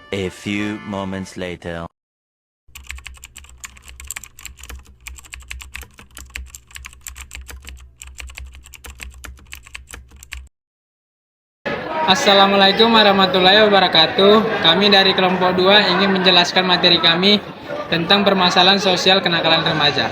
A few moments later. Assalamualaikum warahmatullahi wabarakatuh. Kami dari kelompok 2 ingin menjelaskan materi kami tentang permasalahan sosial kenakalan remaja.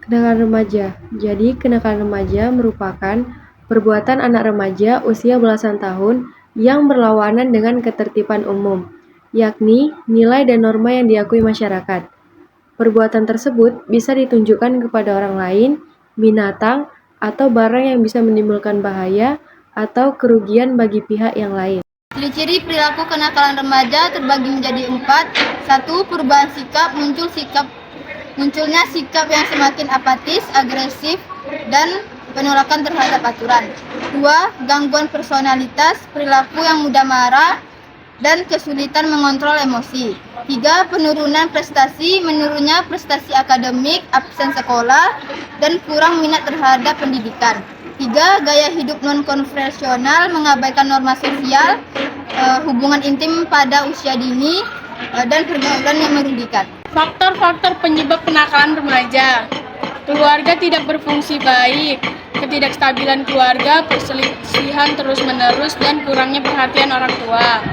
Kenakalan remaja. Jadi, kenakalan remaja merupakan perbuatan anak remaja usia belasan tahun yang berlawanan dengan ketertiban umum, yakni nilai dan norma yang diakui masyarakat. Perbuatan tersebut bisa ditunjukkan kepada orang lain, binatang, atau barang yang bisa menimbulkan bahaya atau kerugian bagi pihak yang lain. Ciri-ciri perilaku kenakalan remaja terbagi menjadi 4. 1. Perubahan sikap, munculnya sikap yang semakin apatis, agresif, dan penolakan terhadap aturan. 2. Gangguan personalitas, perilaku yang mudah marah, dan kesulitan mengontrol emosi. 3. Penurunan prestasi, menurunnya prestasi akademik, absen sekolah, dan kurang minat terhadap pendidikan. 3. Gaya hidup non-konvensional, mengabaikan norma sosial, hubungan intim pada usia dini, dan pergaulan yang merugikan. Faktor-faktor penyebab kenakalan remaja: keluarga tidak berfungsi baik, ketidakstabilan keluarga, perselisihan terus-menerus, dan kurangnya perhatian orang tua.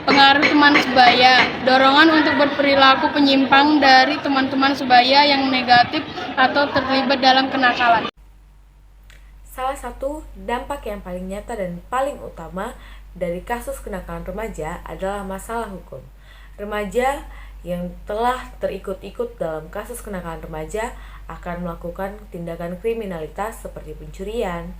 Pengaruh teman sebaya, dorongan untuk berperilaku penyimpang dari teman-teman sebaya yang negatif atau terlibat dalam kenakalan. Salah satu dampak yang paling nyata dan paling utama dari kasus kenakalan remaja adalah masalah hukum. Remaja yang telah terikut-ikut dalam kasus kenakalan remaja akan melakukan tindakan kriminalitas seperti pencurian,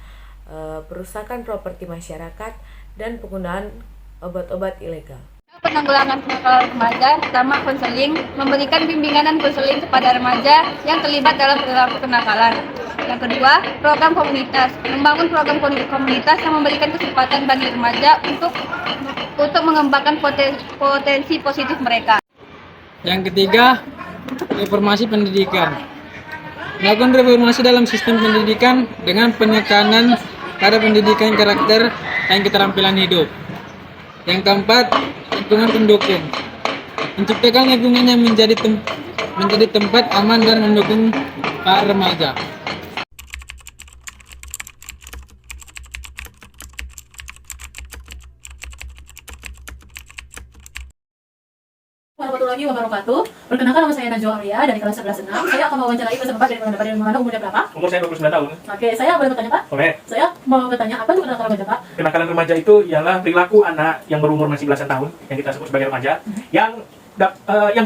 perusakan properti masyarakat, dan penggunaan obat-obat ilegal. Penanggulangan kenakalan remaja, pertama konseling, memberikan bimbingan dan konseling kepada remaja yang terlibat dalam perilaku kenakalan. Yang kedua, program komunitas, membangun program komunitas yang memberikan kesempatan bagi remaja untuk mengembangkan potensi positif mereka. Yang ketiga, reformasi pendidikan. Melakukan reformasi dalam sistem pendidikan dengan penekanan pada pendidikan karakter dan keterampilan hidup. Yang keempat, lingkungan pendukung. Menciptakan lingkungan yang menjadi tempat aman dan mendukung para remaja. Warahmatullahi wabarakatuh. Perkenalkan, nama saya Najwa Arya dari kelas 11-6. Saya akan mewawancarai bersama Bapak dari mana, umurnya berapa? Umur saya 29 tahun. Oke, saya boleh bertanya, Pak? Boleh. Saya mau bertanya, apa itu kenakalan remaja, Pak? Kenakalan remaja itu ialah perilaku anak yang berumur masih belasan tahun, yang kita sebut sebagai remaja, yang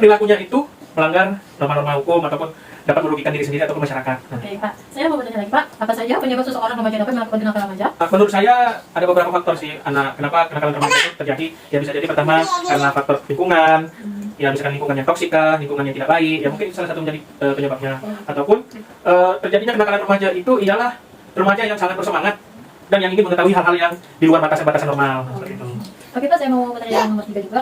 perilakunya itu melanggar norma-norma hukum ataupun dapat merugikan diri sendiri ataupun masyarakat. Oke, Pak. Saya mau bertanya lagi, Pak. Apa saja penyebab seseorang remaja dapat melakukan kenakalan remaja? Menurut saya ada beberapa faktor sih kenapa kenakalan remaja itu terjadi. Ya bisa jadi pertama karena faktor lingkungan. Ya misalkan lingkungan yang toksik, lingkungan yang tidak baik, ya mungkin salah satu menjadi penyebabnya. Ataupun terjadinya kenakalan remaja itu ialah remaja yang sangat bersemangat dan yang ingin mengetahui hal-hal yang di luar batasan-batasan normal. Seperti itu. Oke, Pak. Saya mau bertanya yang nomor 3 juga.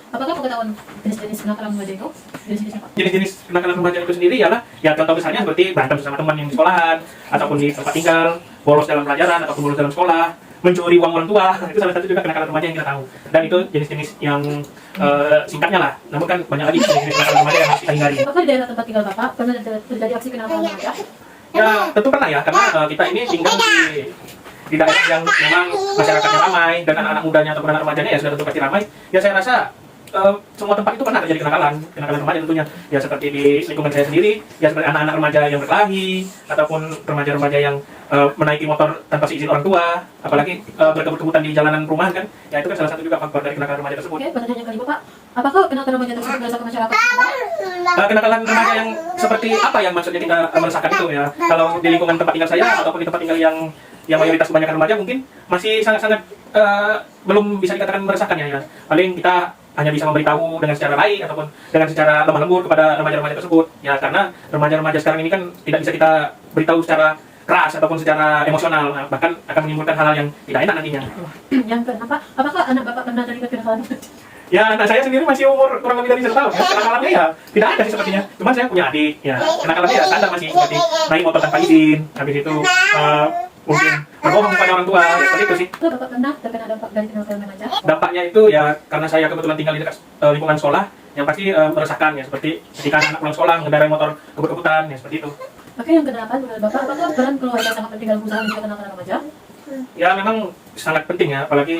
Apakah pengetahuan jenis-jenis kenakalan remaja itu? Jenis-jenis apa? Jenis-jenis kenakalan remaja itu sendiri ialah ya contoh misalnya seperti berantem bersama teman yang di sekolahan ataupun di tempat tinggal, bolos dalam pelajaran ataupun bolos dalam sekolah, mencuri uang orang tua. Itu salah satu juga kenakalan remaja yang kita tahu. Dan itu jenis-jenis yang singkatnya lah. Namun kan banyak lagi jenis-jenis kenakalan remaja yang harus kita hindari. Apakah di daerah tempat tinggal Bapak pernah terjadi aksi kenakalan remaja? Ya tentu pernah ya, karena kita ini tinggal di daerah yang memang masyarakatnya ramai dan anak-anak mudanya ataupun anak remajanya ya sudah tentu pasti ramai. Ya saya rasa semua tempat itu pernah terjadi kenakalan remaja tentunya. Ya seperti di lingkungan saya sendiri, ya seperti anak-anak remaja yang berkelahi ataupun remaja-remaja yang menaiki motor tanpa seizin orang tua, apalagi berkebut-kebutan di jalanan perumahan kan. Ya itu kan salah satu juga faktor dari kenakalan remaja tersebut. Oke, pertanyaan yang kelima, Pak. Apakah kenakalan remaja tersebut berdasarkan masyarakat? Kenakalan remaja yang seperti apa yang maksudnya kita merasakan itu ya? Kalau di lingkungan tempat tinggal saya ataupun di tempat tinggal yang mayoritas kebanyakan remaja mungkin masih sangat-sangat belum bisa dikatakan meresahkan ya. Paling kita hanya bisa memberitahu dengan secara baik ataupun dengan secara lemah lembut kepada remaja-remaja tersebut. Ya karena remaja-remaja sekarang ini kan tidak bisa kita beritahu secara keras ataupun secara emosional, bahkan akan menimbulkan hal-hal yang tidak enak nantinya. Yang keenam, Pak, apakah anak Bapak pernah terlibat kenakalan? Ya anak saya sendiri masih umur kurang lebih dari 1 tahun. Ya, kenakalannya ya tidak ada sih sepertinya. Cuman saya punya adik, ya kenakalannya ya standar masih seperti naik motor tanpa izin, habis itu mungkin berbohong kepada orang tua, ya seperti itu sih. Bapak pernah terkena dampak dari kenakalan remaja? Dampaknya itu ya karena saya kebetulan tinggal di dekat lingkungan sekolah, yang pasti meresahkan ya, seperti ketika anak pulang sekolah mengendarai motor kebut-kebutan ya seperti itu. Oke, yang kedelapan menurut Bapak, apakah peran keluarga sangat penting dalam usaha mencegah kenakalan remaja? Ya memang sangat penting ya, apalagi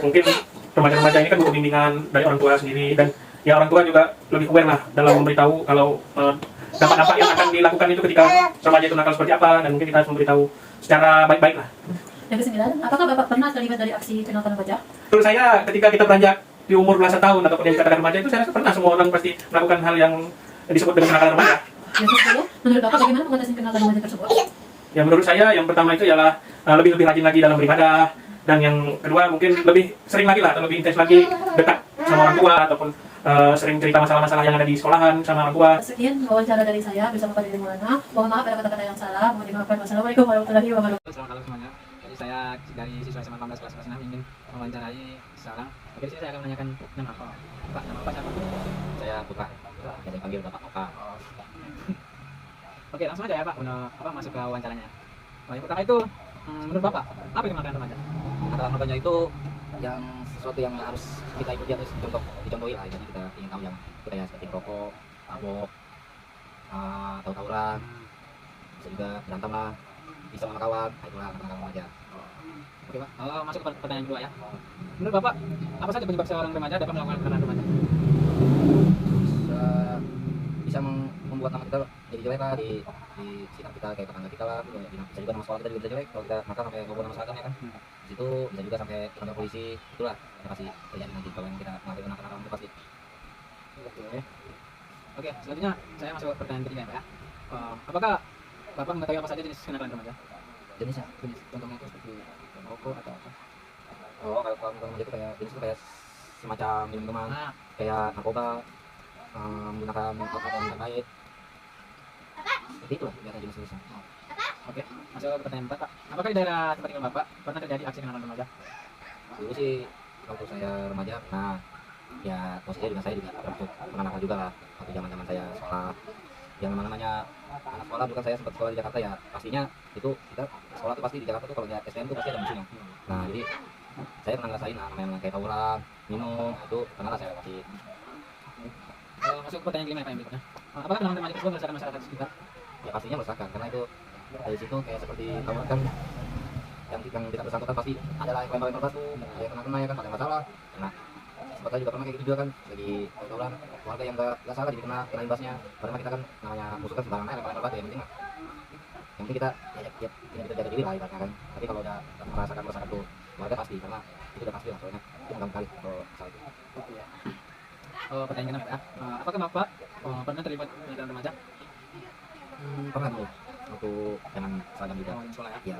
mungkin remaja-remaja ini kan butuh bimbingan dari orang tua sendiri, dan ya orang tua juga lebih aware lah dalam memberitahu kalau dampak-dampak yang akan dilakukan itu ketika remaja itu nakal seperti apa, dan mungkin kita harus memberitahu secara baik-baik lah. Yang kesembilan, apakah Bapak pernah terlibat dari aksi kenakalan remaja? Menurut saya ketika kita beranjak di umur belasan tahun ataupun yang dikatakan remaja itu, saya rasa pernah semua orang pasti melakukan hal yang disebut dengan kenakalan remaja. Yang ke-10, menurut Bapak bagaimana mengatasi kenakalan remaja tersebut? Ya menurut saya yang pertama itu ialah lebih rajin lagi dalam beribadah, dan yang kedua mungkin lebih sering lagi lah atau lebih intens lagi dekat sama orang tua, ataupun sering cerita masalah-masalah yang ada di sekolahan sama orang tua. Sekian wawancara dari saya bersama Pak Dede Maulana. Mohon maaf ada kata-kata yang salah. Mohon dimaafkan. Wassalamualaikum warahmatullahi wabarakatuh. Selamat malam semuanya. Jadi saya dari siswa SMA 18 kelas 6 ingin mewawancarai seseorang. Oke, di sini saya akan menanyakan nama apa? Pak, nama apa siapa? Saya Putra, biasa dipanggil Bapak Oka. Oke, langsung aja ya Pak, masuk ke wawancaranya. Oh, yang pertama itu, menurut Bapak, apa yang kenakalan remaja? Kenakalan remaja itu yang sesuatu yang harus kita ikuti atau dicontohi lah. Jadi kita ingin tahu yang kita ya, seperti rokok, mabok, atau tawuran, bisa juga berantem lah, bisa sama kawan, itulah kenakalan remaja. Oke Pak, masuk ke pertanyaan kedua ya. Menurut Bapak, apa saja penyebab seorang remaja dapat melakukan kenakalan remaja? Bisa membuat nama kita jadi jelek lah di sekitar kita, kayak tetangga kita lah, bisa juga nama sekolah kita juga bisa jelek kalau kita nakal sampai ngobor nama seragam ya kan. Di situ bisa juga sampai kantor polisi, itulah yang pasti terjadi nanti kalau yang kita melakukan nakal-nakal itu pasti. Oke, selanjutnya saya masuk ke pertanyaan ketiga ya Pak ya. Apakah Bapak mengetahui apa saja jenis kenakalan remaja? Jenisnya, Contohnya itu seperti rokok atau apa? oh kalau kenakalan remaja itu kayak jenis itu kayak semacam minuman, kayak narkoba, menggunakan alkohol yang terkait. Seperti itulah biasanya jenis-jenisnya. Oke, masuk ke pertanyaan 4 Pak. Apakah di daerah tempat tinggal Bapak pernah terjadi aksi kenakalan remaja? Dulu sih waktu saya remaja, nah ya posisinya juga saya juga termasuk pernah nakal juga lah waktu zaman saya sekolah. Yang namanya anak sekolah, bukan saya sempat sekolah di Jakarta ya, pastinya itu kita sekolah tuh pasti di Jakarta tuh kalau lihat STM tuh pasti ada musuhnya. Nah jadi saya pernah ngerasain namanya kayak tawuran, minum, itu pernah lah saya pasti. Masuk ke pertanyaan kelima ya Pak yang berikutnya. Apakah kenakalan remaja tersebut meresahkan masyarakat sekitar? Ya pastinya meresahkan, karena itu dari situ kayak seperti tawuran kan, yang tidak bersangkutan pasti ada lah yang lempar batu, ada yang kena ya kan, ada masalah. Nah sempat saya juga pernah kayak gitu juga kan, lagi tawuran, warga yang nggak salah jadi kena imbasnya. Padahal kita kan namanya musuh kan sembarangan aja lempar batu, yang penting kita ya kita jaga diri lah ibaratnya kan. Tapi kalau udah merasakan tuh warga pasti, karena itu udah pasti lah, soalnya itu gampang kali kalau masalah itu. Pertanyaan ke-6 ya. Apakah Bapak pernah terlibat kenakalan remaja? Pernah dulu waktu zaman seragam juga Sekolah ya? ya.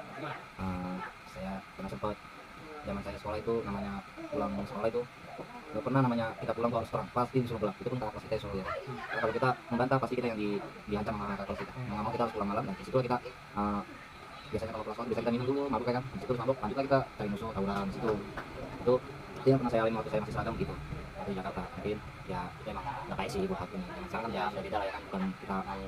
Saya pernah sempat zaman saya sekolah itu namanya pulang sekolah itu nggak pernah namanya kita pulang tuh harus perang, pasti disuruh pulang, itu pun kakak kelas kita disuruh ya. Karena kalau kita membantah pasti kita yang diancam sama kakak kelas kita, mau nggak mau kita harus pulang malam, dan disitu kita biasanya kalau pulang sekolah bisa kita minum dulu mabuk kan, disitu mabuk lanjut lagi kita cari musuh tawuran disitu. Itu yang pernah saya alami waktu saya masih seragam gitu di Jakarta. Mungkin ya itu emang nggak kayak sih buat aku ini, sekarang kan ya sudah beda lah ya kan, bukan kita mau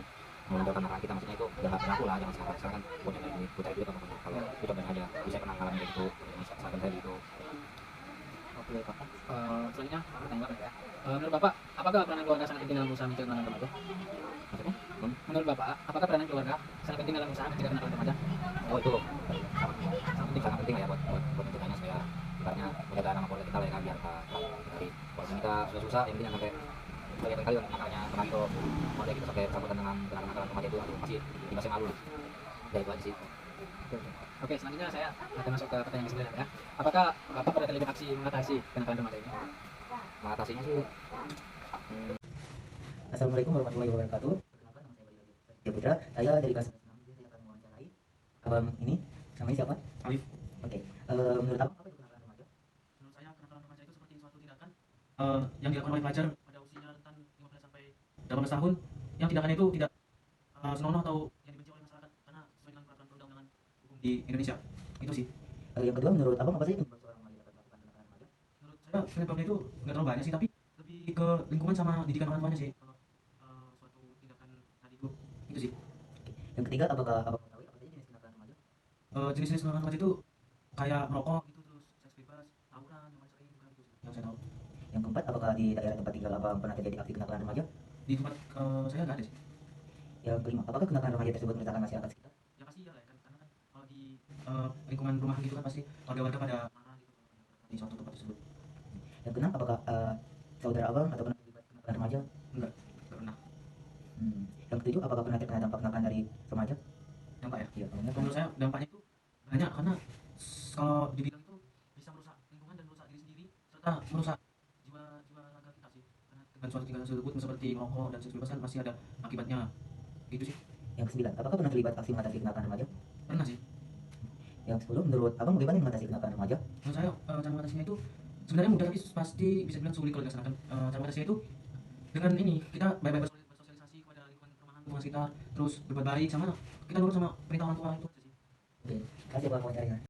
menunjukkan anak kita, maksudnya itu udah berlaku lah, jangan sekarang kan buat yang lain buat cari duit apa pun. Kalau itu cobain aja, bisa pernah ngalamin kayak gitu, misalkan saya gitu. Oke Pak. Selanjutnya pertanyaan Bapak ya. Menurut Bapak, apakah peranan keluarga sangat penting dalam usaha mencegah kenakalan remaja? Maksudnya Menurut Bapak, apakah peranan keluarga sangat penting dalam usaha mencegah kenakalan remaja? oh itu sangat penting lah ya buat mencegahnya, supaya ibaratnya menjaga nama keluarga kita lah ya kan, biar dari walaupun kita susah-susah yang penting sampai kelihatan kali nakalnya pernah itu keluarga kita sampai bersangkutan dengan kenakalan remaja itu, aduh masih dikasih malu lah. Ya itu aja sih. Oke, selanjutnya saya akan masuk ke pertanyaan ke-9 ya. Apakah Bapak pernah terlibat aksi mengatasi kenakalan remaja ini? Mengatasinya sih Assalamualaikum warahmatullahi wabarakatuh. Perkenalkan, nama saya Bayu Putra. Saya dari kelas 6. Saya akan mewawancarai ini. Namanya siapa? Alif. Oke. Menurut apa itu kenakalan remaja? Menurut saya kenakalan remaja itu seperti suatu tindakan yang dilakukan oleh pelajar pada usia rentan 15 sampai 18 tahun, yang tindakan itu tidak senonoh atau yang dibenci oleh masyarakat karena sesuai dengan peraturan perundang-undangan hukum di Indonesia. Itu sih. Yang kedua, menurut abang apa sih penyebab seorang remaja dapat melakukan kenakalan remaja? Menurut saya penyebabnya itu nggak terlalu banyak sih, tapi lebih ke lingkungan sama didikan orang tuanya sih. Kalau suatu tindakan tadi itu sih. Yang ketiga, apakah abang mengetahui apa saja jenis kenakalan remaja? jenis-jenis kenakalan remaja itu kayak merokok gitu, terus seks bebas, tawuran, yang paling sering bukan itu sih, yang saya tahu. Yang keempat, apakah di daerah tempat tinggal abang pernah terjadi aksi kenakalan remaja? Di tempat saya nggak ada sih. Yang kelima, apakah kenakalan remaja tersebut meresahkan masyarakat sekitar? Ya pasti ya lah, kan karena kan kalau di lingkungan rumah gitu kan pasti warga-warga pada marah gitu di suatu tempat tersebut. Yang keenam, apakah saudara abang atau pernah terlibat kenakalan remaja? Enggak pernah. Yang ketujuh, apakah pernah terkena dampak kenakalan dari remaja? Dampak ya? Iya, Kalau menurut saya dampaknya itu banyak, karena kalau dibilang itu bisa merusak lingkungan dan merusak diri sendiri serta merusak jiwa raga kita sih, karena dengan suatu tindakan tersebut seperti merokok dan seks bebas kan pasti ada akibatnya gitu sih. Yang kesembilan, apakah pernah terlibat aksi mengatasi kenakalan remaja? Pernah sih. Yang ke-10, menurut abang bagaimana mengatasi kenakalan remaja? Menurut saya cara mengatasinya itu sebenarnya mudah, tapi pasti bisa dibilang sulit kalau dilaksanakan. Cara mengatasinya itu dengan ini, kita baik-baik bersosialisasi kepada lingkungan sekitar, terus berbuat baik, sama kita nurut sama perintah orang tua, itu aja sih. Oke, kasih abang wawancaranya.